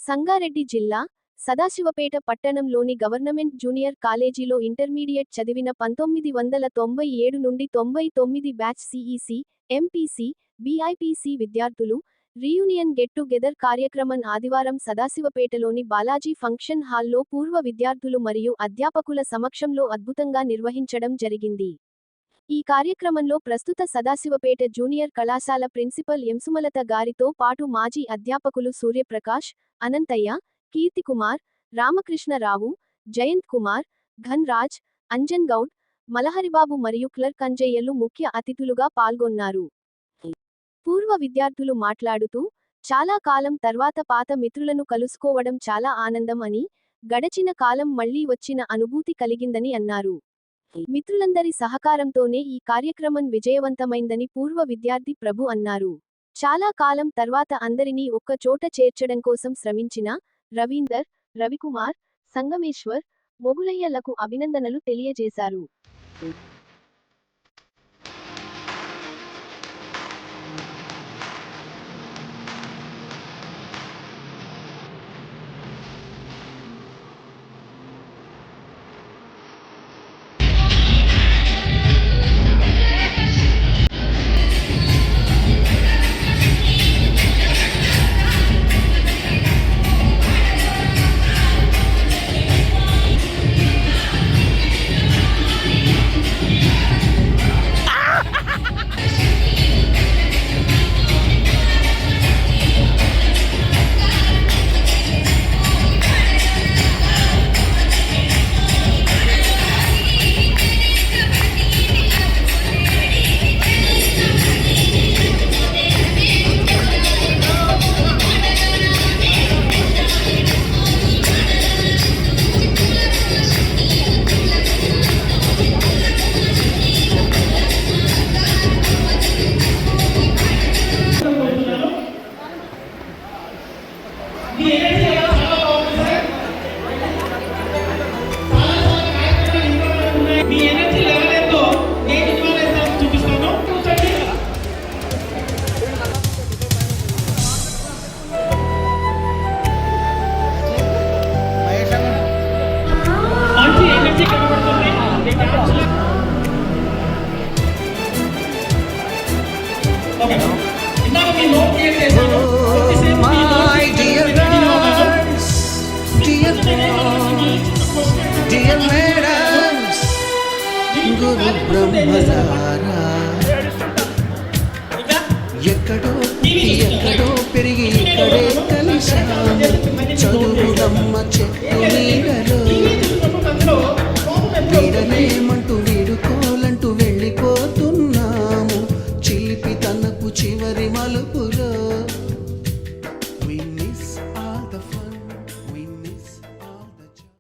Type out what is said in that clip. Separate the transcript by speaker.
Speaker 1: సంగారెడ్డి జిల్లా సదాశివపేట పట్టణంలోని government junior కాలేజీలో ఇంటర్మీడియట్ చదివిన 1997 నుండి 99 బ్యాచ్ సిఈసి, ఎంపీసీ, బీఐపీసీ విద్యార్థులు రీయూనియన్ గెట్ టుగెదర్ కార్యక్రమం ఆదివారం సదాశివపేటలోని బాలాజీ ఫంక్షన్ హాల్లో పూర్వ విద్యార్థులు మరియు అధ్యాపకుల సమక్షంలో అద్భుతంగా నిర్వహించడం జరిగింది. ఈ కార్యక్రమంలో ప్రస్తుత సదాశివపేట జూనియర్ కళాశాల ప్రిన్సిపల్ ఎంసుమలత గారితో పాటు మాజీ అధ్యాపకులు సూర్యప్రకాష్, అనంతయ్య, కీర్తికుమార్, రామకృష్ణరావు, జయంత్ కుమార్, ఘన్ రాజ్, అంజన్ గౌడ్, మలహరిబాబు మరియు క్లర్క్ అంజయ్యలు ముఖ్య అతిథులుగా పాల్గొన్నారు. పూర్వ విద్యార్థులు మాట్లాడుతూ, చాలా కాలం తర్వాత పాత మిత్రులను కలుసుకోవడం చాలా ఆనందం అని, గడచిన కాలం మళ్లీ వచ్చిన అనుభూతి కలిగిందని అన్నారు. మిత్రులందరి సహకారంతోనే ఈ కార్యక్రమం విజయవంతమైందని పూర్వ విద్యార్థి ప్రభు అన్నారు. చాలా కాలం తర్వాత అందరినీ ఒక్క చోట చేర్చడం కోసం శ్రమించిన రవీందర్, రవికుమార్, సంగమేశ్వర్, మొగులయ్యలకు అభినందనలు తెలియజేశారు.
Speaker 2: గురు బ్రహ్మచారా ఎక్కడో పెరిగి ఇక్కడే కలిశాము. చదువులమ్మ చెట్టు నీడలో వీడలేమంటూ వీడుకోలంటూ వెళ్ళిపోతున్నాము. చిలిపి తనకు చివరి మలుపు